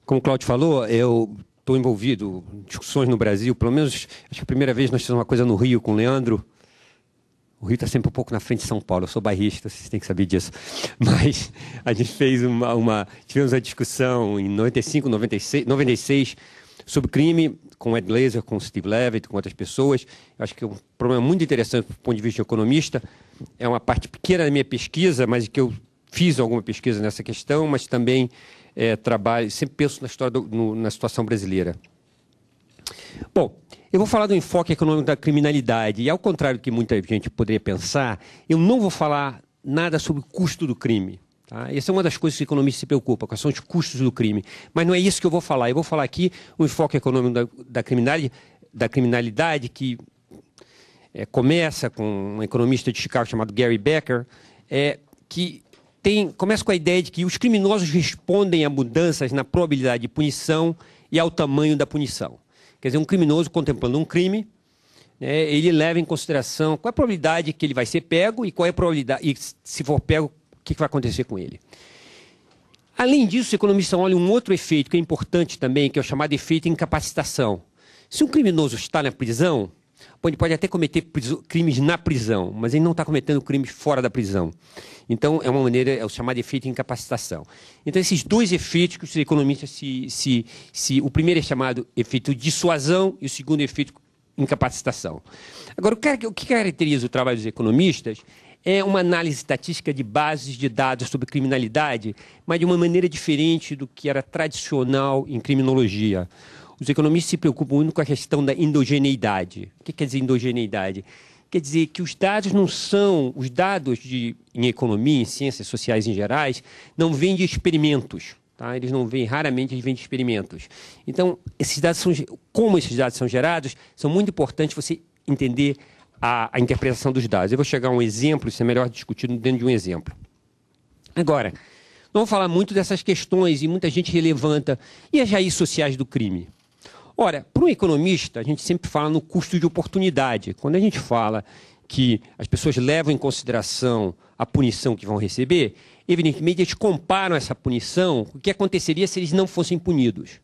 Como o Cláudio falou, eu estou envolvido em discussões no Brasil, pelo menos, acho que a primeira vez nós fizemos uma coisa no Rio com o Leandro. O Rio está sempre um pouco na frente de São Paulo, eu sou bairrista, vocês têm que saber disso. Mas a gente fez tivemos uma discussão em 95, 96, sobre crime, com o Ed Glazer, com o Steve Levitt, com outras pessoas. Eu acho que é um problema muito interessante do ponto de vista de economista. É uma parte pequena da minha pesquisa, mas que eu fiz alguma pesquisa nessa questão, mas também trabalho, sempre penso na história na situação brasileira. Bom, eu vou falar do enfoque econômico da criminalidade, e ao contrário do que muita gente poderia pensar, eu não vou falar nada sobre o custo do crime. Tá? Essa é uma das coisas que o economista se preocupa, quais são os custos do crime. Mas não é isso que eu vou falar. Eu vou falar aqui o enfoque econômico da criminalidade que começa com um economista de Chicago chamado Gary Becker, que começa com a ideia de que os criminosos respondem a mudanças na probabilidade de punição e ao tamanho da punição. Quer dizer, um criminoso contemplando um crime, ele leva em consideração qual é a probabilidade que ele vai ser pego e qual é a probabilidade, e se for pego, o que vai acontecer com ele. Além disso, os economistas olham um outro efeito que é importante também, que é o chamado efeito incapacitação. Se um criminoso está na prisão, ele pode até cometer crimes na prisão, mas ele não está cometendo crimes fora da prisão. Então, é uma maneira, é o chamado efeito de incapacitação. Então, esses dois efeitos que os economistas o primeiro é chamado efeito dissuasão e o segundo efeito incapacitação. Agora, o que caracteriza o trabalho dos economistas é uma análise estatística de bases de dados sobre criminalidade, mas de uma maneira diferente do que era tradicional em criminologia. Os economistas se preocupam muito com a questão da endogeneidade. O que quer dizer endogeneidade? Quer dizer que os dados não são... Os dados em economia, em ciências sociais em gerais, não vêm de experimentos. Tá? Eles não vêm, raramente eles vêm de experimentos. Então, como esses dados são gerados, são muito importantes você entender a interpretação dos dados. Eu vou chegar a um exemplo, isso é melhor discutir dentro de um exemplo. Agora, não vou falar muito dessas questões e muita gente relevanta. E as raízes sociais do crime? Ora, para um economista, a gente sempre fala no custo de oportunidade. Quando a gente fala que as pessoas levam em consideração a punição que vão receber, evidentemente eles comparam essa punição com o que aconteceria se eles não fossem punidos.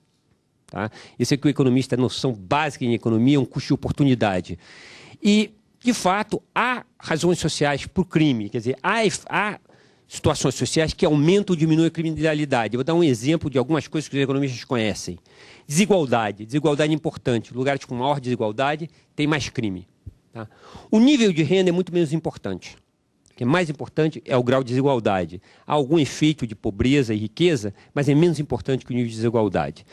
Tá? Esse é que o economista, a noção básica em economia, é um custo de oportunidade. E, de fato, há razões sociais para o crime. Quer dizer, há situações sociais que aumentam ou diminuem a criminalidade. Eu vou dar um exemplo de algumas coisas que os economistas conhecem. Desigualdade. Desigualdade é importante. Lugares com maior desigualdade têm mais crime. Tá? O nível de renda é muito menos importante. O que é mais importante é o grau de desigualdade. Há algum efeito de pobreza e riqueza, mas é menos importante que o nível de desigualdade.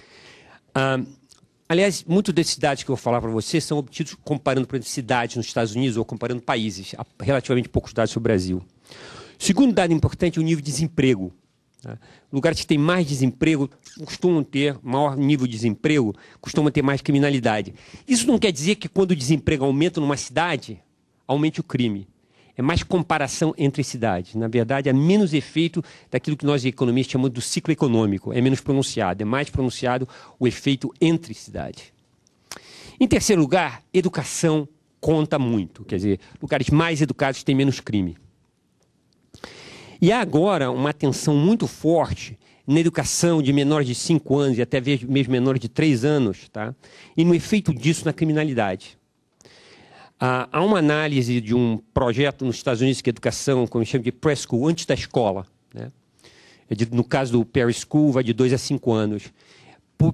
Aliás, muitos desses dados que eu vou falar para vocês são obtidos comparando, por exemplo, cidades nos Estados Unidos ou comparando países. Há relativamente poucos dados sobre o Brasil. O segundo dado importante é o nível de desemprego. Lugares que têm mais desemprego costumam ter maior nível de desemprego, costumam ter mais criminalidade. Isso não quer dizer que quando o desemprego aumenta numa cidade, aumente o crime. É mais comparação entre cidades. Na verdade, há menos efeito daquilo que nós economistas chamamos do ciclo econômico. É menos pronunciado, é mais pronunciado o efeito entre cidades. Em terceiro lugar, educação conta muito. Quer dizer, lugares mais educados têm menos crime. E há agora uma atenção muito forte na educação de menores de 5 anos e até mesmo menores de 3 anos, tá? E no efeito disso na criminalidade. Há uma análise de um projeto nos Estados Unidos que é educação, como chama de preschool, antes da escola. Né? No caso do Perry School, vai de 2 a 5 anos.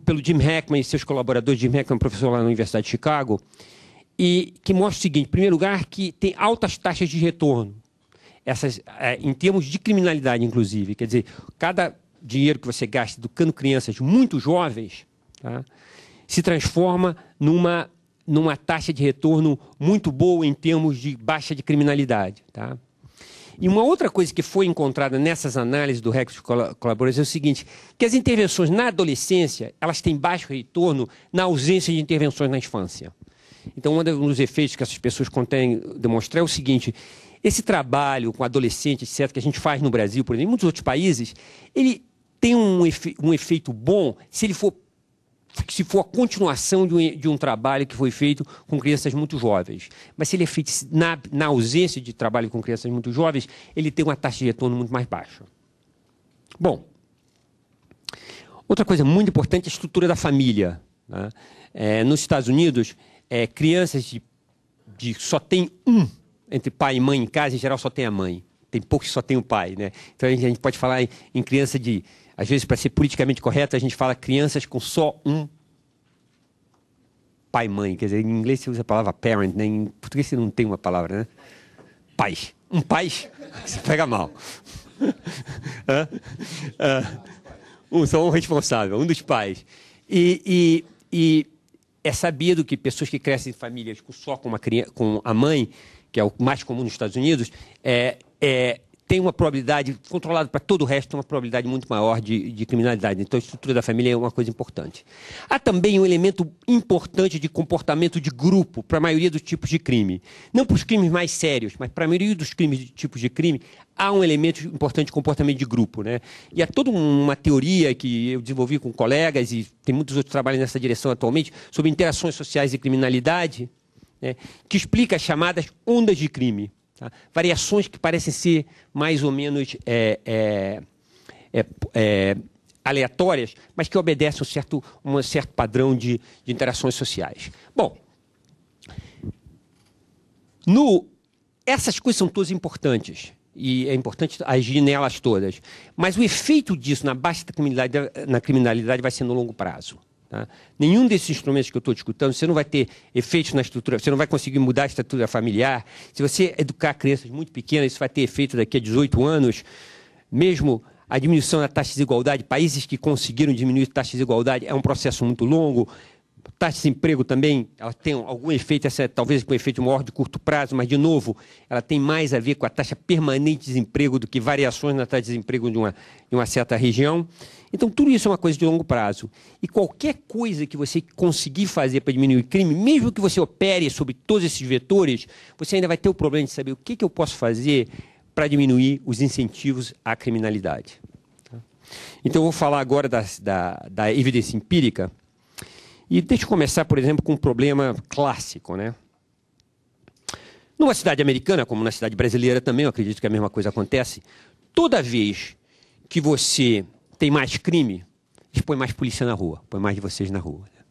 Pelo Jim Heckman e seus colaboradores, Jim Heckman é um professor lá na Universidade de Chicago, e que mostra o seguinte, em primeiro lugar, que tem altas taxas de retorno. Em termos de criminalidade, inclusive. Quer dizer, cada dinheiro que você gasta educando crianças muito jovens, tá, se transforma numa taxa de retorno muito boa em termos de baixa de criminalidade. Tá? E uma outra coisa que foi encontrada nessas análises do Rex colaboradores é o seguinte, que as intervenções na adolescência, elas têm baixo retorno na ausência de intervenções na infância. Então, um dos efeitos que essas pessoas conseguem demonstrar é o seguinte, esse trabalho com adolescentes, etc., que a gente faz no Brasil, por exemplo, em muitos outros países, ele tem um efeito bom se for a continuação de um trabalho que foi feito com crianças muito jovens. Mas se ele é feito na ausência de trabalho com crianças muito jovens, ele tem uma taxa de retorno muito mais baixa. Bom, Outra coisa muito importante é a estrutura da família. Né? Nos Estados Unidos, crianças de só tem um entre pai e mãe em casa, em geral só tem a mãe. Tem poucos que só tem o pai. Né? Então a gente pode falar em criança de... Às vezes, para ser politicamente correto, a gente fala crianças com só um pai e mãe. Quer dizer, em inglês você usa a palavra parent, né? Em português você não tem uma palavra, né? Pais. Um pai, você pega mal. Só um responsável, um dos pais. E é sabido que pessoas que crescem em famílias só com a mãe, que é o mais comum nos Estados Unidos, tem uma probabilidade, controlada para todo o resto, tem uma probabilidade muito maior de criminalidade. Então, a estrutura da família é uma coisa importante. Há também um elemento importante de comportamento de grupo para a maioria dos tipos de crime. Não para os crimes mais sérios, mas para a maioria dos tipos de crime, há um elemento importante de comportamento de grupo. Né? E há toda uma teoria que eu desenvolvi com colegas, e tem muitos outros trabalhos nessa direção atualmente, sobre interações sociais e criminalidade, né? Que explica as chamadas ondas de crime. Tá? Variações que parecem ser mais ou menos aleatórias, mas que obedecem um certo padrão de interações sociais. Bom, essas coisas são todas importantes, e é importante agir nelas todas, mas o efeito disso na baixa da criminalidade vai ser no longo prazo. Tá? Nenhum desses instrumentos que eu estou discutindo, você não vai ter efeitos na estrutura, você não vai conseguir mudar a estrutura familiar. Se você educar crianças muito pequenas, isso vai ter efeito daqui a 18 anos. Mesmo a diminuição da taxa de desigualdade, países que conseguiram diminuir a taxa de desigualdade, é um processo muito longo. Taxa de desemprego também, ela tem algum efeito, talvez com um efeito maior de curto prazo, mas, de novo, ela tem mais a ver com a taxa permanente de desemprego do que variações na taxa de desemprego de uma certa região. Então, tudo isso é uma coisa de longo prazo. E qualquer coisa que você conseguir fazer para diminuir o crime, mesmo que você opere sobre todos esses vetores, você ainda vai ter o problema de saber o que eu posso fazer para diminuir os incentivos à criminalidade. Então, eu vou falar agora da evidência empírica. E deixa eu começar, por exemplo, com um problema clássico. Né? Numa cidade americana, como na cidade brasileira também, eu acredito que a mesma coisa acontece, toda vez que você tem mais crime, eles põem mais polícia na rua, põem mais de vocês na rua, né?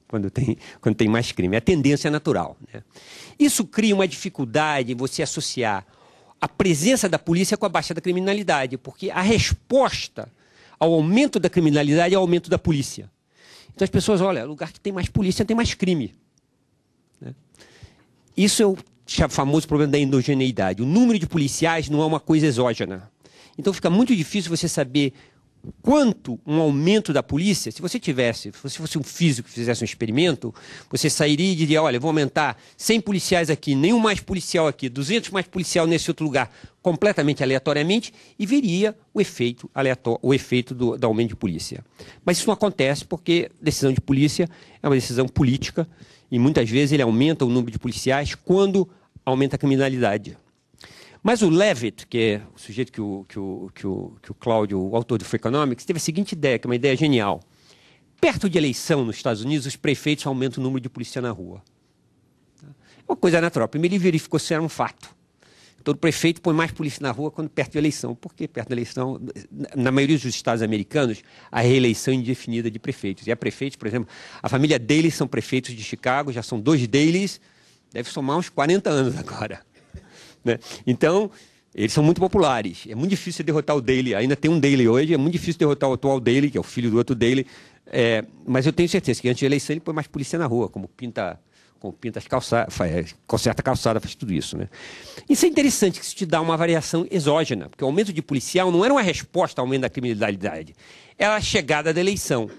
quando tem mais crime. É a tendência natural. Né? Isso cria uma dificuldade em você associar a presença da polícia com a baixa da criminalidade, porque a resposta ao aumento da criminalidade é o aumento da polícia. Então as pessoas olham, lugar que tem mais polícia tem mais crime. Né? Isso é o famoso problema da endogeneidade. O número de policiais não é uma coisa exógena. Então fica muito difícil você saber quanto um aumento da polícia, se você fosse um físico que fizesse um experimento, você sairia e diria, olha, vou aumentar 100 policiais aqui, nenhum mais policial aqui, 200 mais policial nesse outro lugar, completamente aleatoriamente, e veria o efeito do aumento de polícia. Mas isso não acontece porque decisão de polícia é uma decisão política e muitas vezes ele aumenta o número de policiais quando aumenta a criminalidade. Mas o Levitt, que é o sujeito que o Cláudio, o autor do Freakonomics, teve a seguinte ideia, que é uma ideia genial. Perto de eleição nos Estados Unidos, os prefeitos aumentam o número de polícia na rua. É uma coisa natural. Primeiro ele verificou se era um fato. Todo prefeito põe mais polícia na rua quando perto de eleição. Por que perto da eleição? Na maioria dos estados americanos, a reeleição indefinida de prefeitos. E há prefeitos, por exemplo, a família Daley são prefeitos de Chicago, já são 2 Daleys, deve somar uns 40 anos agora. Né? Então, eles são muito populares. É muito difícil derrotar o Daley. Ainda tem um Daley hoje. É muito difícil derrotar o atual Daley, que é o filho do outro Daley. Mas eu tenho certeza que antes da eleição ele põe mais polícia na rua, como pinta as calçadas, conserta a calçada, faz tudo isso. Né? Isso é interessante, que isso te dá uma variação exógena, porque o aumento de policial não era uma resposta ao aumento da criminalidade, era a chegada da eleição.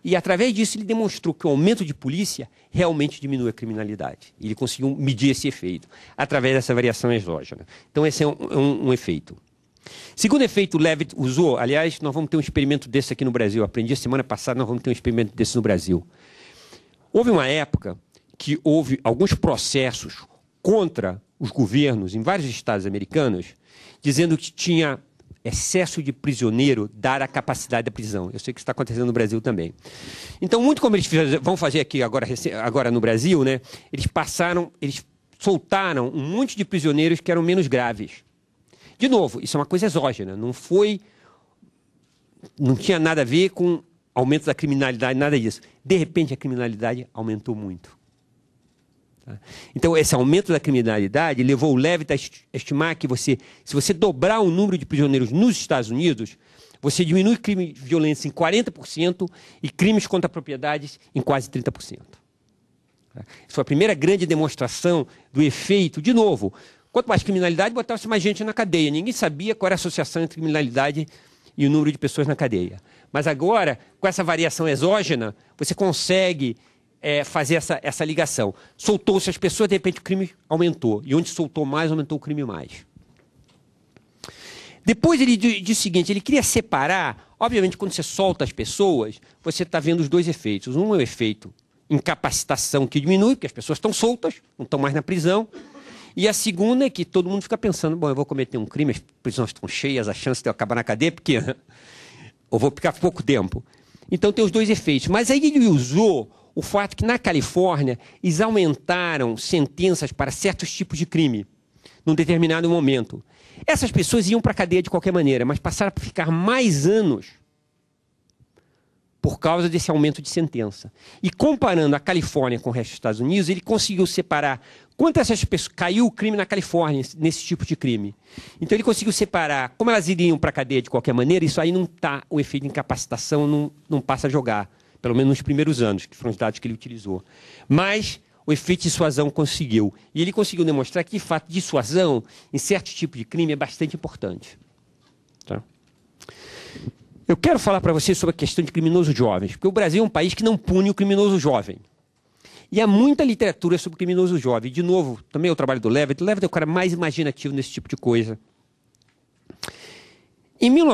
E, através disso, ele demonstrou que o aumento de polícia realmente diminui a criminalidade. Ele conseguiu medir esse efeito, através dessa variação exógena. Então, esse é um efeito. Segundo efeito, o Levitt usou, aliás, nós vamos ter um experimento desse aqui no Brasil. Eu aprendi semana passada, nós vamos ter um experimento desse no Brasil. Houve uma época que houve alguns processos contra os governos em vários estados americanos, dizendo que tinha excesso de prisioneiro dada a capacidade da prisão. Eu sei que isso está acontecendo no Brasil também. Então, muito como eles vão fazer aqui agora no Brasil, né, eles soltaram um monte de prisioneiros que eram menos graves. De novo, isso é uma coisa exógena, não tinha nada a ver com aumento da criminalidade, nada disso. De repente, a criminalidade aumentou muito. Tá? Então, esse aumento da criminalidade levou o Levitt a estimar que se você dobrar o número de prisioneiros nos Estados Unidos, você diminui crime de violência em 40% e crimes contra propriedades em quase 30%. Tá? Isso foi a primeira grande demonstração do efeito, de novo, quanto mais criminalidade, botava-se mais gente na cadeia. Ninguém sabia qual era a associação entre criminalidade e o número de pessoas na cadeia. Mas agora, com essa variação exógena, você consegue fazer essa ligação. Soltou-se as pessoas, de repente o crime aumentou. E onde soltou mais, aumentou o crime mais. Depois ele disse o seguinte, ele queria separar, obviamente quando você solta as pessoas, você está vendo os dois efeitos. Um é o efeito incapacitação que diminui, porque as pessoas estão soltas, não estão mais na prisão. E a segunda é que todo mundo fica pensando, bom, eu vou cometer um crime, as prisões estão cheias, a chance de eu acabar na cadeia é pequena. Ou vou ficar pouco tempo. Então tem os dois efeitos. Mas aí ele usou o fato que na Califórnia eles aumentaram sentenças para certos tipos de crime, num determinado momento. Essas pessoas iam para a cadeia de qualquer maneira, mas passaram a ficar mais anos por causa desse aumento de sentença. E comparando a Califórnia com o resto dos Estados Unidos, ele conseguiu separar quanto essas pessoas caiu o crime na Califórnia, nesse tipo de crime. Então ele conseguiu separar como elas iriam para a cadeia de qualquer maneira, isso aí não está, o efeito de incapacitação não passa a jogar, pelo menos nos primeiros anos, que foram os dados que ele utilizou. Mas o efeito de dissuasão conseguiu. E ele conseguiu demonstrar que, de fato, dissuasão em certos tipos de crime é bastante importante. Tá? Eu quero falar para vocês sobre a questão de criminosos jovens, porque o Brasil é um país que não pune o criminoso jovem. E há muita literatura sobre o criminoso jovem. De novo, também é o trabalho do Levitt. O Levitt é o cara mais imaginativo nesse tipo de coisa.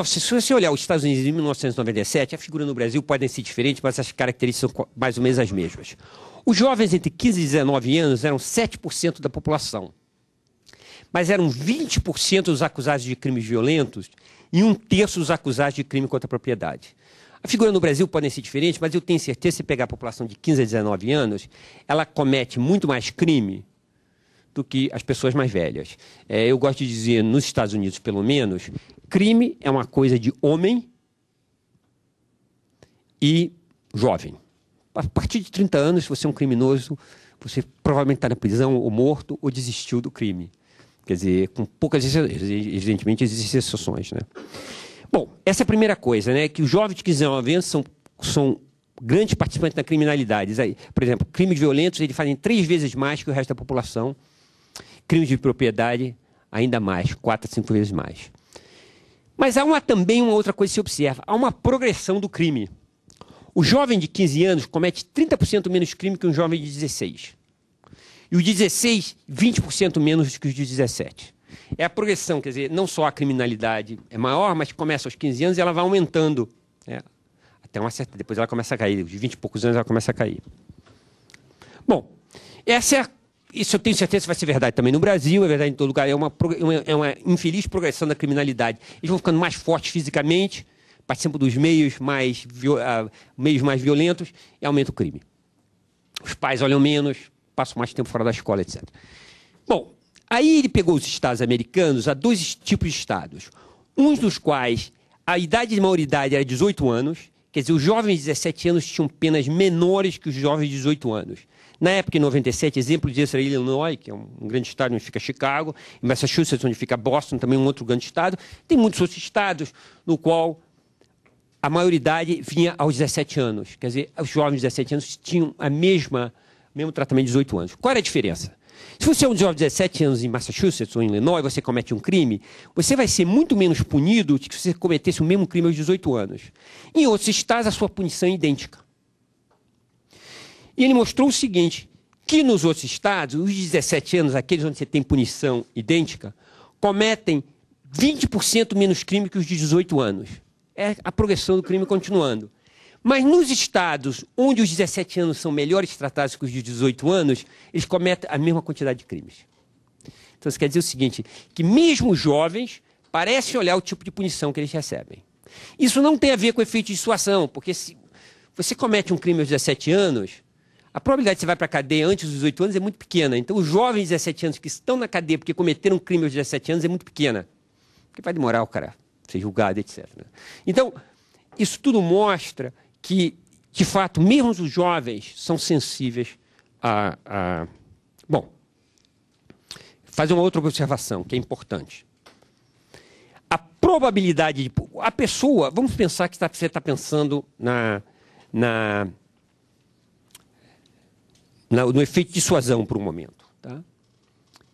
Se você olhar os Estados Unidos em 1997, a figura no Brasil pode ser diferente, mas as características são mais ou menos as mesmas. Os jovens entre 15 e 19 anos eram 7% da população. Mas eram 20% dos acusados de crimes violentos e 1/3 dos acusados de crime contra a propriedade. A figura no Brasil pode ser diferente, mas eu tenho certeza que se pegar a população de 15 a 19 anos, ela comete muito mais crime do que as pessoas mais velhas. Eu gosto de dizer, nos Estados Unidos, pelo menos, crime é uma coisa de homem e jovem. A partir de 30 anos, se você é um criminoso, você provavelmente está na prisão, ou morto, ou desistiu do crime. Quer dizer, com poucas exceções, evidentemente existem exceções, né? Bom, essa é a primeira coisa, né? Que os jovens de 15 anos são grandes participantes da criminalidade. Por exemplo, crimes violentos, eles fazem 3 vezes mais que o resto da população. Crimes de propriedade, ainda mais, 4 a 5 vezes mais. Mas há também uma outra coisa que se observa. Há uma progressão do crime. O jovem de 15 anos comete 30% menos crime que um jovem de 16. E o de 16, 20% menos que os de 17. É a progressão, quer dizer, não só a criminalidade é maior, mas começa aos 15 anos e ela vai aumentando. Até uma certa... Depois ela começa a cair. De 20 e poucos anos ela começa a cair. Bom, isso eu tenho certeza que vai ser verdade também no Brasil, é verdade em todo lugar. É uma infeliz progressão da criminalidade. Eles vão ficando mais fortes fisicamente, participam dos meios mais violentos e aumenta o crime. Os pais olham menos, passam mais tempo fora da escola, etc. Bom, aí ele pegou os estados americanos, há 2 tipos de estados. Uns dos quais a idade de maioridade era 18 anos, quer dizer, os jovens de 17 anos tinham penas menores que os jovens de 18 anos. Na época, em 97, exemplo disso era Illinois, que é um grande estado onde fica Chicago, em Massachusetts, onde fica Boston, também um outro grande estado. Tem muitos outros estados no qual a maioridade vinha aos 17 anos. Quer dizer, os jovens de 17 anos tinham o mesmo tratamento de 18 anos. Qual era a diferença? Se você é um jovem de 17 anos em Massachusetts ou em Illinois, você comete um crime, você vai ser muito menos punido do que se você cometesse o mesmo crime aos 18 anos. Em outros estados, a sua punição é idêntica. E ele mostrou o seguinte, que nos outros estados, os 17 anos, aqueles onde você tem punição idêntica, cometem 20% menos crime que os de 18 anos. É a progressão do crime continuando. Mas nos estados onde os 17 anos são melhores tratados que os de 18 anos, eles cometem a mesma quantidade de crimes. Então, isso quer dizer o seguinte, que mesmo os jovens parecem olhar o tipo de punição que eles recebem. Isso não tem a ver com o efeito de dissuasão, porque se você comete um crime aos 17 anos, a probabilidade de você vai para a cadeia antes dos 18 anos é muito pequena. Então, os jovens de 17 anos que estão na cadeia porque cometeram um crime aos 17 anos é muito pequena. Porque vai demorar o cara ser julgado, etc. Então, isso tudo mostra que, de fato, mesmo os jovens são sensíveis a... Bom, fazer uma outra observação que é importante. A probabilidade de... A pessoa... Vamos pensar que você está pensando no efeito dissuasão por um momento. Tá?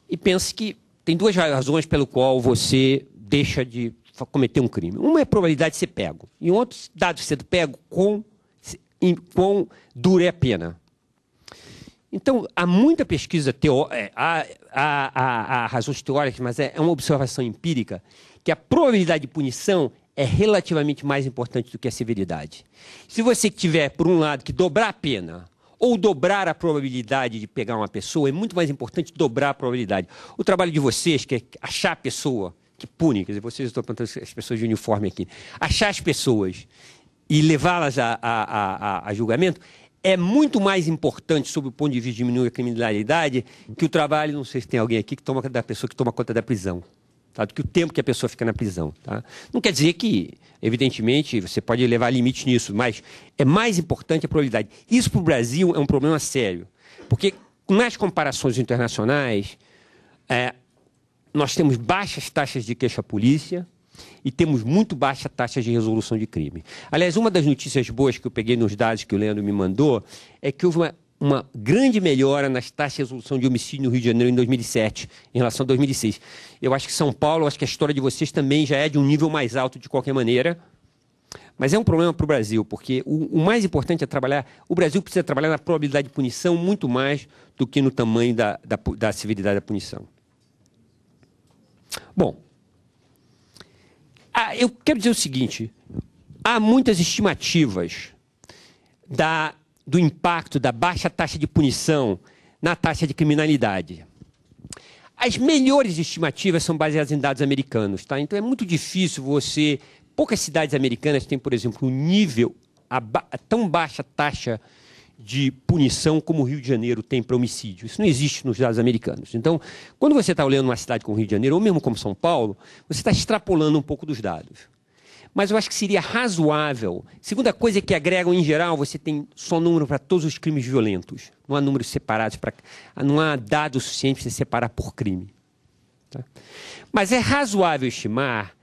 E pense que tem duas razões pelo qual você deixa de cometer um crime. Uma é a probabilidade de ser pego. E outro, dado ser pego, quão dura é a pena. Então, há muita pesquisa teórica, há razões teóricas, mas é uma observação empírica, que a probabilidade de punição é relativamente mais importante do que a severidade. Se você tiver, por um lado, que dobrar a pena ou dobrar a probabilidade de pegar uma pessoa, é muito mais importante dobrar a probabilidade. O trabalho de vocês, que é achar a pessoa que pune, quer dizer, vocês estão apontando as pessoas de uniforme aqui, achar as pessoas e levá-las a julgamento, é muito mais importante, sob o ponto de vista de diminuir a criminalidade, que o trabalho, não sei se tem alguém aqui que toma da pessoa que toma conta da prisão. Tá? Do que o tempo que a pessoa fica na prisão. Tá? Não quer dizer que, evidentemente, você pode levar limites nisso, mas é mais importante a probabilidade. Isso para o Brasil é um problema sério, porque nas comparações internacionais, nós temos baixas taxas de queixa à polícia e temos muito baixa taxa de resolução de crime. Aliás, uma das notícias boas que eu peguei nos dados que o Leandro me mandou é que houve uma grande melhora nas taxas de resolução de homicídio no Rio de Janeiro em 2007, em relação a 2006. Eu acho que São Paulo, acho que a história de vocês também já é de um nível mais alto de qualquer maneira, mas é um problema para o Brasil, porque o mais importante é trabalhar... O Brasil precisa trabalhar na probabilidade de punição muito mais do que no tamanho da severidade da punição. Bom, eu quero dizer o seguinte, há muitas estimativas do impacto da baixa taxa de punição na taxa de criminalidade. As melhores estimativas são baseadas em dados americanos, tá? Então é muito difícil você... Poucas cidades americanas têm, por exemplo, tão baixa taxa de punição como o Rio de Janeiro tem para homicídio. Isso não existe nos dados americanos. Então, quando você está olhando uma cidade como o Rio de Janeiro, ou mesmo como São Paulo, você está extrapolando um pouco dos dados. Mas eu acho que seria razoável. Segunda coisa é que agregam, em geral, você tem só número para todos os crimes violentos. Não há números separados, não há dados suficientes para você separar por crime. Tá? Mas é razoável estimar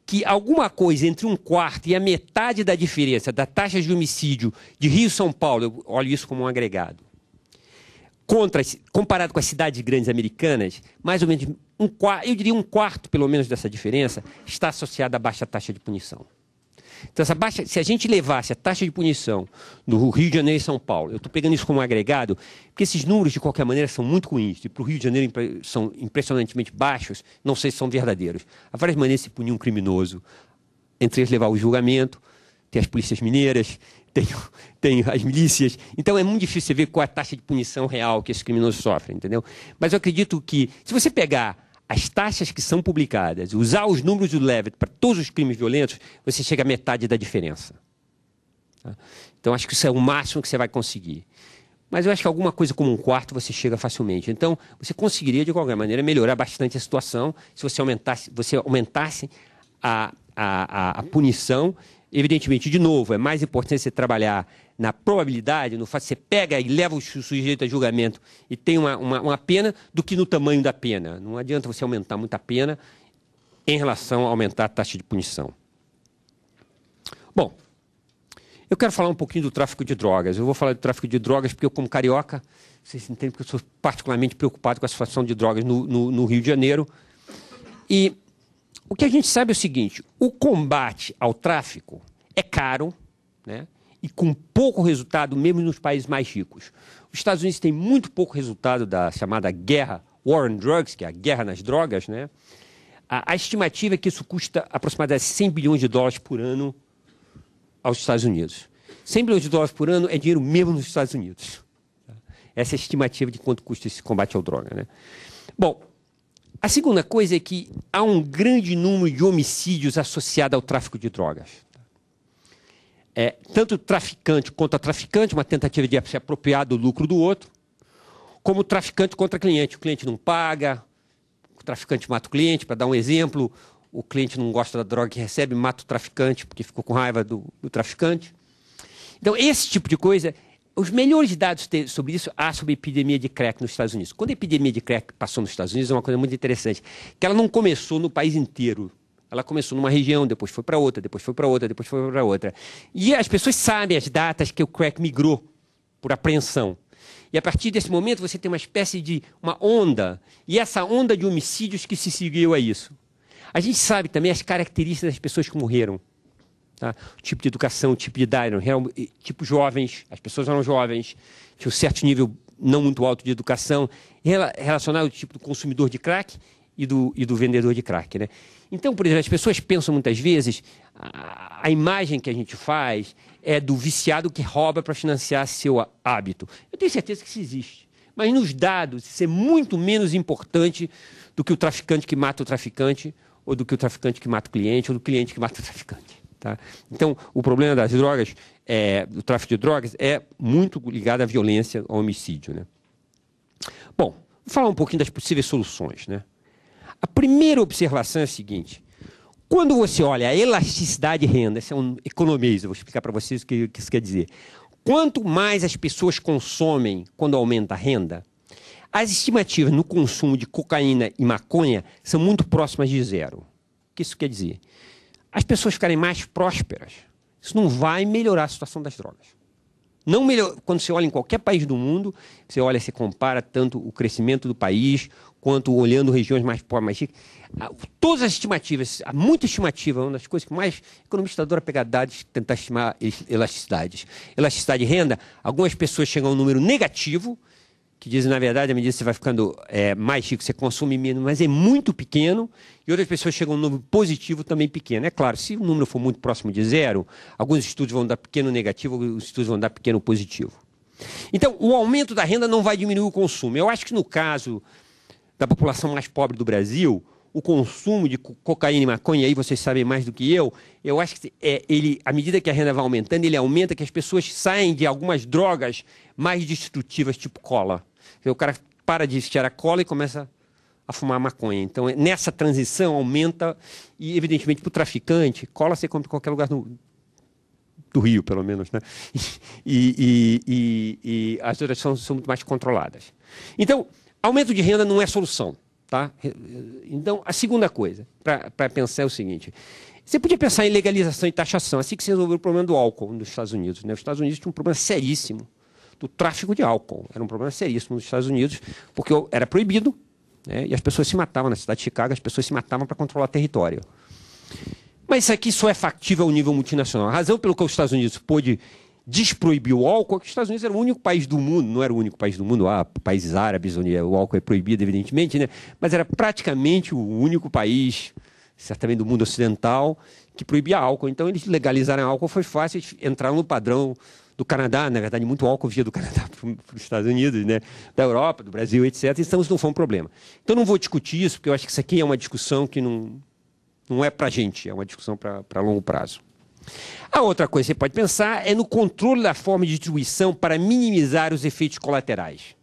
que alguma coisa entre 1/4 e a metade da diferença da taxa de homicídio de Rio e São Paulo, eu olho isso como um agregado, comparado com as cidades grandes americanas, mais ou menos eu diria 1/4 pelo menos dessa diferença está associada à baixa taxa de punição. Então, se a gente levasse a taxa de punição no Rio de Janeiro e São Paulo, eu estou pegando isso como um agregado, porque esses números, de qualquer maneira, são muito ruins, e para o Rio de Janeiro são impressionantemente baixos, não sei se são verdadeiros. Há várias maneiras de se punir um criminoso, entre eles levar o julgamento, tem as polícias mineiras, tem as milícias. Então, é muito difícil você ver qual é a taxa de punição real que esses criminosos sofrem, entendeu? Mas eu acredito que, se você pegar as taxas que são publicadas, usar os números do Levitt para todos os crimes violentos, você chega à metade da diferença. Tá? Então, acho que isso é o máximo que você vai conseguir. Mas eu acho que alguma coisa como 1/4 você chega facilmente. Então, você conseguiria, de qualquer maneira, melhorar bastante a situação se você aumentasse a punição. Evidentemente, de novo, é mais importante você trabalhar na probabilidade, no fato de você pega e leva o sujeito a julgamento e tem uma pena, do que no tamanho da pena. Não adianta você aumentar muito a pena em relação a aumentar a taxa de punição. Bom, eu quero falar um pouquinho do tráfico de drogas. Eu vou falar do tráfico de drogas porque eu, como carioca, vocês entendem que eu sou particularmente preocupado com a situação de drogas no Rio de Janeiro. E o que a gente sabe é o seguinte, o combate ao tráfico é caro, né? E com pouco resultado, mesmo nos países mais ricos. Os Estados Unidos têm muito pouco resultado da chamada guerra, War on Drugs, que é a guerra nas drogas, né? A estimativa é que isso custa aproximadamente 100 bilhões de dólares por ano aos Estados Unidos. 100 bilhões de dólares por ano é dinheiro mesmo nos Estados Unidos. Essa é a estimativa de quanto custa esse combate à droga, né? Bom, a segunda coisa é que há um grande número de homicídios associados ao tráfico de drogas. Tanto traficante contra traficante, uma tentativa de se apropriar do lucro do outro, como traficante contra cliente. O cliente não paga, o traficante mata o cliente, para dar um exemplo, o cliente não gosta da droga que recebe, mata o traficante porque ficou com raiva do traficante. Então, esse tipo de coisa, os melhores dados sobre isso há sobre a epidemia de crack nos Estados Unidos. Quando a epidemia de crack passou nos Estados Unidos, é uma coisa muito interessante, que ela não começou no país inteiro. Ela começou numa região, depois foi para outra, depois foi para outra, depois foi para outra. E as pessoas sabem as datas que o crack migrou por apreensão. E a partir desse momento você tem uma espécie de uma onda, e essa onda de homicídios que se seguiu a isso. A gente sabe também as características das pessoas que morreram. Tá? O tipo de educação, o tipo de idade, tipo jovens, as pessoas eram jovens, tinham um certo nível não muito alto de educação, relacionado ao tipo do consumidor de crack e do vendedor de crack. Né? Então, por exemplo, as pessoas pensam muitas vezes, a imagem que a gente faz é do viciado que rouba para financiar seu hábito. Eu tenho certeza que isso existe. Mas nos dados, isso é muito menos importante do que o traficante que mata o traficante, ou do que o traficante que mata o cliente, ou do cliente que mata o traficante. Tá? Então, o problema das drogas, do tráfico de drogas, é muito ligado à violência, ao homicídio. Né? Bom, vou falar um pouquinho das possíveis soluções. Né? A primeira observação é a seguinte. Quando você olha a elasticidade de renda, esse é um economês, eu vou explicar para vocês o que isso quer dizer. Quanto mais as pessoas consomem quando aumenta a renda, as estimativas no consumo de cocaína e maconha são muito próximas de zero. O que isso quer dizer? As pessoas ficarem mais prósperas. Isso não vai melhorar a situação das drogas. Não quando você olha em qualquer país do mundo, você compara tanto o crescimento do país, quanto olhando regiões mais pobres, mais ricas. Todas as estimativas, há muita estimativa, uma das coisas que mais economista adora pegar dados, tentar estimar elasticidades. Elasticidade de renda, algumas pessoas chegam a um número negativo, que dizem, na verdade, à medida que você vai ficando mais rico, você consome menos, mas é muito pequeno, e outras pessoas chegam a um número positivo também pequeno. É claro, se o número for muito próximo de zero, alguns estudos vão dar pequeno negativo, alguns estudos vão dar pequeno positivo. Então, o aumento da renda não vai diminuir o consumo. Eu acho que no caso da população mais pobre do Brasil, o consumo de cocaína e maconha, aí vocês sabem mais do que eu acho que à medida que a renda vai aumentando, ele aumenta que as pessoas saem de algumas drogas mais destrutivas, tipo cola. O cara para de cheirar cola e começa a fumar maconha. Então, nessa transição, aumenta, e evidentemente para o traficante, cola você compra em qualquer lugar do Rio, pelo menos, né? E as outras são muito mais controladas. Então, aumento de renda não é solução. Tá? Então, a segunda coisa para pensar é o seguinte. Você podia pensar em legalização e taxação, assim que você resolveu o problema do álcool nos Estados Unidos. Né? Os Estados Unidos tinham um problema seríssimo do tráfico de álcool. Era um problema seríssimo nos Estados Unidos, porque era proibido, né? E as pessoas se matavam. Na cidade de Chicago, as pessoas se matavam para controlar território. Mas isso aqui só é factível ao nível multinacional. A razão pelo qual os Estados Unidos pôde desproibir o álcool é que os Estados Unidos era o único país do mundo, não era o único país do mundo, há países árabes onde o álcool é proibido, evidentemente, né? Mas era praticamente o único país, certamente do mundo ocidental, que proibia álcool. Então, eles legalizaram álcool, foi fácil, eles entraram no padrão do Canadá, na verdade, muito álcool via do Canadá para os Estados Unidos, né? Da Europa, do Brasil, etc. Então, isso não foi um problema. Então, não vou discutir isso, porque eu acho que isso aqui é uma discussão que não é para a gente, é uma discussão para longo prazo. A outra coisa que você pode pensar é no controle da forma de distribuição para minimizar os efeitos colaterais.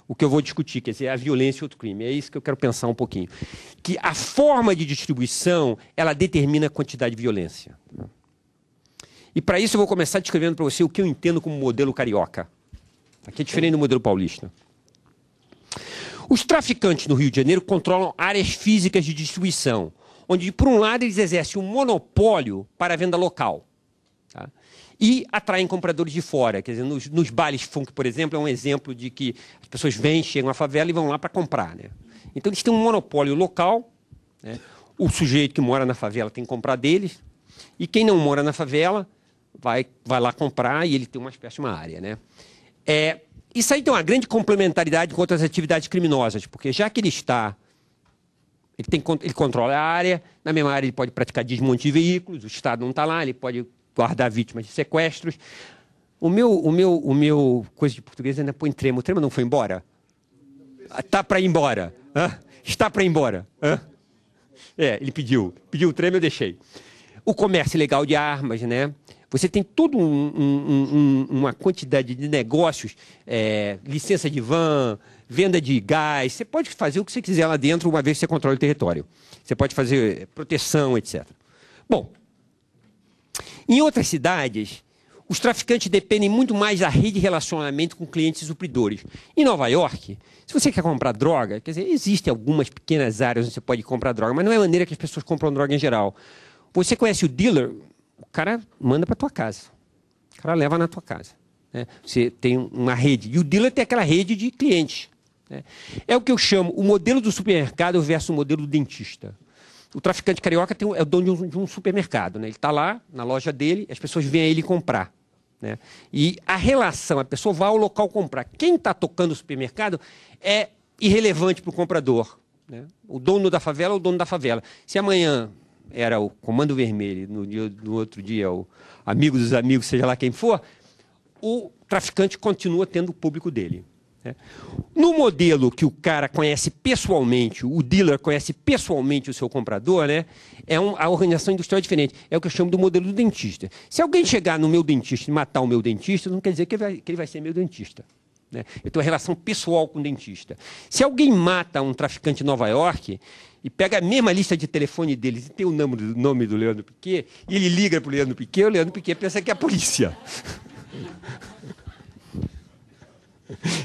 O que eu vou discutir, quer dizer, a violência e outro crime. É isso que eu quero pensar um pouquinho. Que a forma de distribuição, ela determina a quantidade de violência. E para isso eu vou começar descrevendo para você o que eu entendo como modelo carioca. Aqui é diferente do modelo paulista. Os traficantes no Rio de Janeiro controlam áreas físicas de distribuição, onde, por um lado, eles exercem um monopólio para a venda local. Tá? E atraem compradores de fora. Quer dizer, nos bailes funk, por exemplo, é um exemplo de que as pessoas vêm, chegam à favela e vão lá para comprar. Né? Então, eles têm um monopólio local. Né? O sujeito que mora na favela tem que comprar deles. E quem não mora na favela vai lá comprar e ele tem uma espécie de uma área. Né? Isso aí tem uma grande complementaridade com outras atividades criminosas, porque já que ele controla a área, na mesma área ele pode praticar desmonte de veículos, o Estado não está lá, ele pode guardar vítimas de sequestros. O meu coisa de português ainda põe trema. O trema não foi embora? Está para ir embora. Está para ir embora. Ele pediu o trema, eu deixei. O comércio ilegal de armas, né? Você tem toda uma quantidade de negócios, licença de van, venda de gás. Você pode fazer o que você quiser lá dentro, uma vez que você controla o território. Você pode fazer proteção, etc. Bom, em outras cidades, os traficantes dependem muito mais da rede de relacionamento com clientes e supridores. Em Nova York, se você quer comprar droga, quer dizer, existem algumas pequenas áreas onde você pode comprar droga, mas não é a maneira que as pessoas compram droga em geral. Você conhece o dealer, o cara manda para tua casa. O cara leva na tua casa. Né? Você tem uma rede. E o dealer tem aquela rede de clientes. Né? É o que eu chamo o modelo do supermercado versus o modelo do dentista. O traficante carioca é o dono de um supermercado. Né? Ele está lá, na loja dele, as pessoas vêm a ele comprar. Né? E a relação, a pessoa vai ao local comprar. Quem está tocando o supermercado é irrelevante para o comprador. Né? O dono da favela é o dono da favela. Se amanhã era o Comando Vermelho, no outro dia o amigo dos amigos, seja lá quem for, o traficante continua tendo o público dele. Né? No modelo que o cara conhece pessoalmente, o dealer conhece pessoalmente o seu comprador, né? A organização industrial é diferente. É o que eu chamo do modelo do dentista. Se alguém chegar no meu dentista e matar o meu dentista, não quer dizer que ele vai ser meu dentista. Né? Eu tenho uma relação pessoal com o dentista. Se alguém mata um traficante em Nova York e pega a mesma lista de telefone deles e tem o nome do Leandro Piquet, e ele liga para o Leandro Piquet pensa que é a polícia.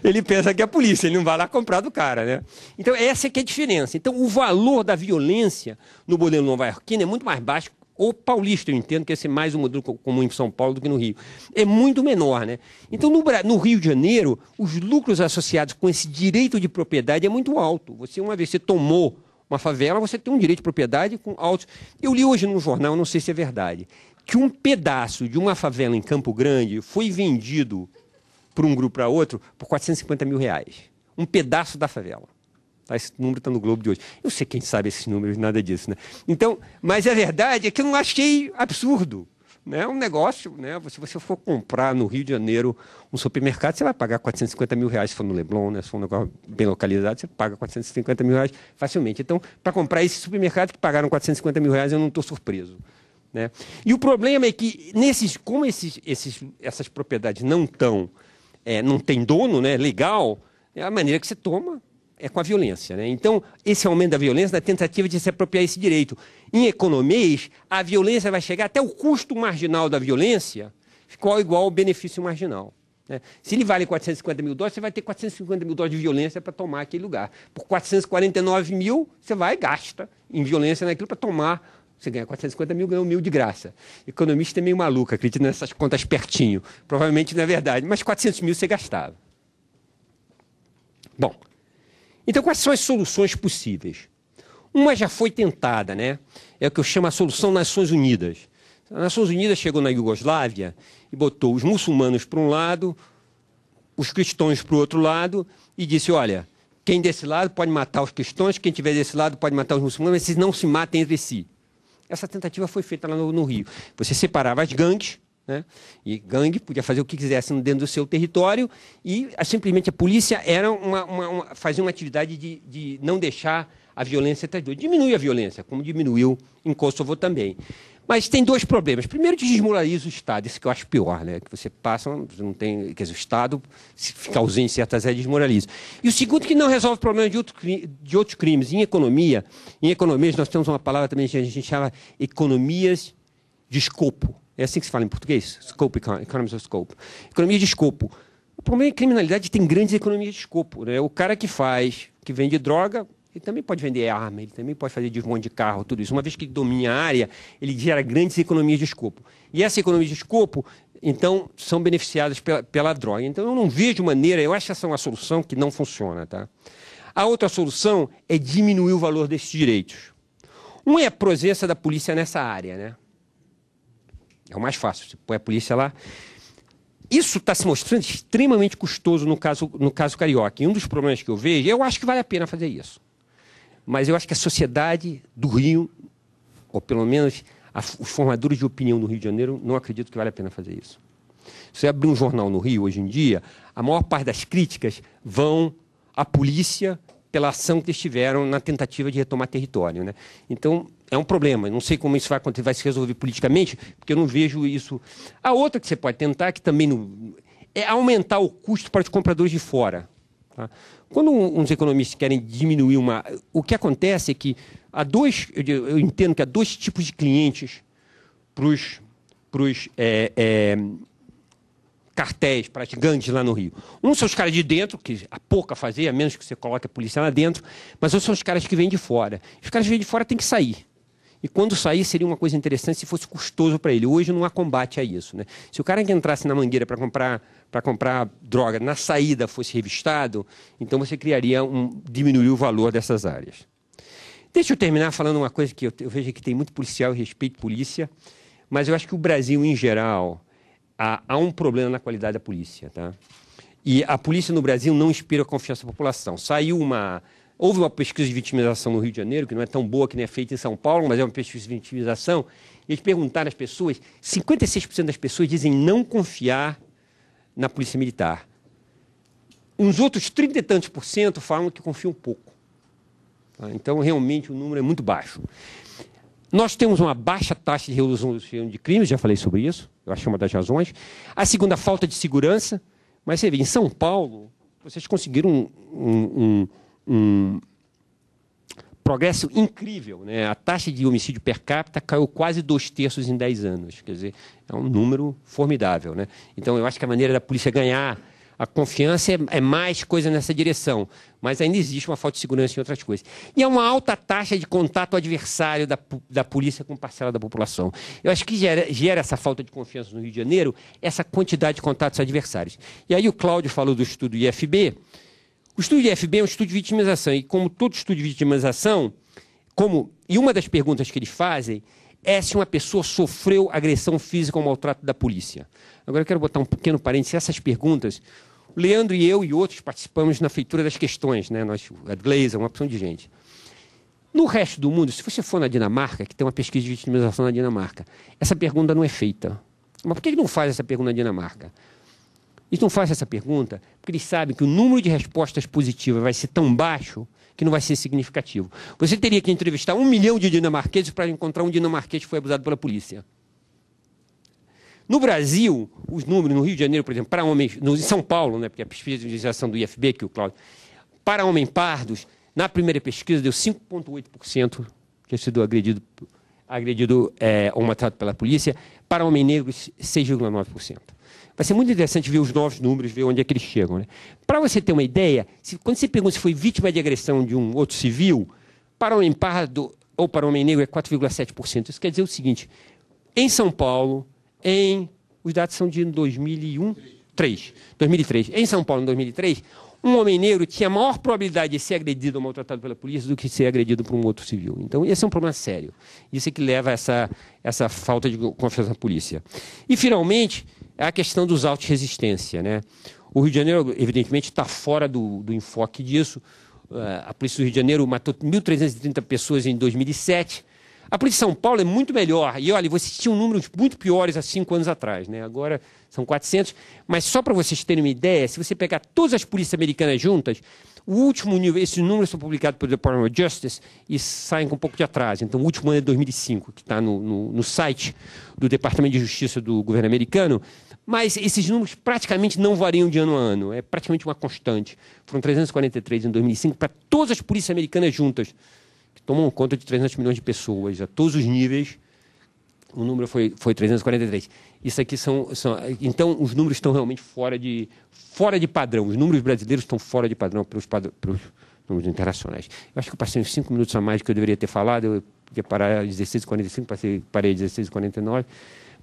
Ele pensa que é a polícia, ele não vai lá comprar do cara, né? Então, essa é que é a diferença. Então, o valor da violência no modelo nova-iorquino é muito mais baixo, ou paulista, eu entendo que esse é mais um modelo comum em São Paulo do que no Rio. É muito menor, né? Então, no Rio de Janeiro, os lucros associados com esse direito de propriedade é muito alto. Uma vez que você tomou uma favela, você tem um direito de propriedade com altos... Eu li hoje num jornal, não sei se é verdade, que um pedaço de uma favela em Campo Grande foi vendido por um grupo para outro, por R$450 mil. Um pedaço da favela. Tá, esse número está no Globo de hoje. Eu sei quem sabe esses números, nada disso. Né? Então, mas a verdade é que eu não achei absurdo. Né? Um negócio, né? Se você for comprar no Rio de Janeiro um supermercado, você vai pagar R$450 mil se for no Leblon, né? Se for um negócio bem localizado, você paga R$450 mil facilmente. Então, para comprar esse supermercado que pagaram R$450 mil, eu não estou surpreso. Né? E o problema é que, como essas propriedades não tem dono, né, legal, a maneira que você toma é com a violência. Né? Então, esse aumento da violência, da tentativa de se apropriar esse direito. Em economês, a violência vai chegar até o custo marginal da violência, ficou igual ao benefício marginal. Né? Se ele vale $450 mil, você vai ter $450 mil de violência para tomar aquele lugar. Por 449 mil, você vai e gasta em violência naquilo para tomar. Você ganha 450 mil, ganha 1.000 de graça. Economista é meio maluco, acredita nessas contas pertinho. Provavelmente não é verdade, mas 400 mil você gastava. Bom, então quais são as soluções possíveis? Uma já foi tentada, né? É o que eu chamo a solução Nações Unidas. As Nações Unidas chegou na Iugoslávia e botou os muçulmanos para um lado, os cristãos para o outro lado, e disse, olha, quem desse lado pode matar os cristãos, quem estiver desse lado pode matar os muçulmanos, mas vocês não se matem entre si. Essa tentativa foi feita lá no Rio. Você separava as gangues, né? E gangue podia fazer o que quisesse dentro do seu território e simplesmente a polícia fazia uma atividade de não deixar a violência entre as duas. Diminui a violência, como diminuiu em Kosovo também. Mas tem dois problemas. Primeiro, que desmoraliza o Estado, isso que eu acho pior, né? Que você passa, você não tem, quer dizer, o Estado, se ficar ausente em certas áreas, desmoraliza. E o segundo, que não resolve o problema de outros crimes. Em economias, nós temos uma palavra também que a gente chama economias de escopo. É assim que se fala em português? Scope, economies of scope. Economia de escopo. O problema é que a criminalidade tem grandes economias de escopo. Né? O cara que vende droga, ele também pode vender arma, ele também pode fazer desmonte de carro, tudo isso. Uma vez que ele domina a área, ele gera grandes economias de escopo. E essa economia de escopo, então, são beneficiadas pela droga. Então, eu não vejo maneira, eu acho que essa é uma solução que não funciona. Tá? A outra solução é diminuir o valor desses direitos. Um é a presença da polícia nessa área. Né? É o mais fácil, você põe a polícia lá. Isso está se mostrando extremamente custoso no caso carioca. E um dos problemas que eu vejo, eu acho que vale a pena fazer isso. Mas eu acho que a sociedade do Rio, ou pelo menos os formadores de opinião do Rio de Janeiro, não acreditam que vale a pena fazer isso. Se você abrir um jornal no Rio, hoje em dia, a maior parte das críticas vão à polícia pela ação que eles tiveram na tentativa de retomar território. Né? Então, é um problema. Não sei como isso vai se resolver politicamente, porque eu não vejo isso. A outra que você pode tentar, que também não, é aumentar o custo para os compradores de fora. Tá? Quando uns economistas querem diminuir o que acontece é que eu entendo que há dois tipos de clientes para os cartéis, para as gangues lá no Rio. Um são os caras de dentro, que há pouco a fazer, a menos que você coloque a polícia lá dentro, mas outros são os caras que vêm de fora. Os caras que vêm de fora têm que sair. E quando sair, seria uma coisa interessante se fosse custoso para ele. Hoje não há combate a isso, né? Se o cara que entrasse na Mangueira para comprar droga, na saída fosse revistado, então você diminuiria o valor dessas áreas. Deixa eu terminar falando uma coisa que eu vejo que tem muito policial e respeito polícia, mas eu acho que o Brasil, em geral, há um problema na qualidade da polícia, tá? E a polícia no Brasil não inspira a confiança da população. Houve uma pesquisa de vitimização no Rio de Janeiro, que não é tão boa que nem é feita em São Paulo, mas é uma pesquisa de vitimização. E eles perguntaram às pessoas, 56% das pessoas dizem não confiar na polícia militar. Uns outros 30 e tantos por cento falam que confiam pouco. Tá? Então, realmente, o número é muito baixo. Nós temos uma baixa taxa de resolução de crimes, já falei sobre isso, eu acho que é uma das razões. A segunda, falta de segurança. Mas você vê, em São Paulo, vocês conseguiram um progresso incrível, né? A taxa de homicídio per capita caiu quase 2/3 em 10 anos. Quer dizer, é um número formidável, né? Então, eu acho que a maneira da polícia ganhar a confiança é mais coisa nessa direção, mas ainda existe uma falta de segurança em outras coisas. E é uma alta taxa de contato adversário da polícia com parcela da população. Eu acho que gera essa falta de confiança no Rio de Janeiro, essa quantidade de contatos adversários. E aí o Cláudio falou do estudo IFB. O estudo IFB é um estudo de vitimização, e como todo estudo de vitimização, e uma das perguntas que eles fazem é se uma pessoa sofreu agressão física ou maltrato da polícia. Agora eu quero botar um pequeno parênteses. Essas perguntas, o Leandro e eu e outros participamos na feitura das questões, né? A Glazer, uma opção de gente. No resto do mundo, se você for na Dinamarca, que tem uma pesquisa de vitimização na Dinamarca, essa pergunta não é feita. Mas por que ele não faz essa pergunta na Dinamarca? Eles não fazem essa pergunta porque eles sabem que o número de respostas positivas vai ser tão baixo que não vai ser significativo. Você teria que entrevistar 1 milhão de dinamarqueses para encontrar um dinamarquês que foi abusado pela polícia. No Brasil, os números, no Rio de Janeiro, por exemplo, para homens, em São Paulo, né, porque a pesquisa de vitimização do IFB, que o Cláudio, para homens pardos, na primeira pesquisa deu 5,8% que tinha sido agredido ou maltratado pela polícia, para homens negros, 6,9%. Vai ser muito interessante ver os novos números, ver onde é que eles chegam, né? Para você ter uma ideia, quando você pergunta se foi vítima de agressão de um outro civil, para homem pardo ou para homem negro é 4,7%. Isso quer dizer o seguinte, em São Paulo, os dados são de 2003. Em São Paulo, em 2003, um homem negro tinha maior probabilidade de ser agredido ou maltratado pela polícia do que ser agredido por um outro civil. Então, esse é um problema sério. Isso é que leva a essa falta de confiança na polícia. E, finalmente, é a questão dos autos de resistência, né? O Rio de Janeiro, evidentemente, está fora do enfoque disso. A Polícia do Rio de Janeiro matou 1.330 pessoas em 2007. A Polícia de São Paulo é muito melhor. E, olha, vocês tinham números muito piores há 5 anos atrás, né? Agora são 400. Mas só para vocês terem uma ideia, se você pegar todas as polícias americanas juntas, o último nível, esses números são publicados pelo Department of Justice e saem com um pouco de atraso. Então, o último ano é 2005, que está no site do Departamento de Justiça do governo americano. Mas esses números praticamente não variam de ano a ano. É praticamente uma constante. Foram 343 em 2005 para todas as polícias americanas juntas, que tomam conta de 300 milhões de pessoas, a todos os níveis. O número foi 343. Isso aqui então, os números estão realmente fora de padrão. Os números brasileiros estão fora de padrão para os números internacionais. Eu acho que eu passei uns 5 minutos a mais do que eu deveria ter falado. Eu ia parar às 16h45, parei às 16h49.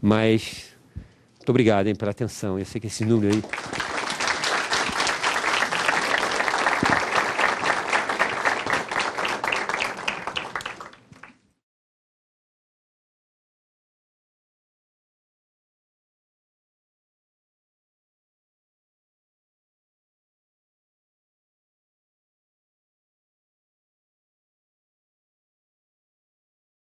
Mas muito obrigado pela atenção. Eu sei que esse número aí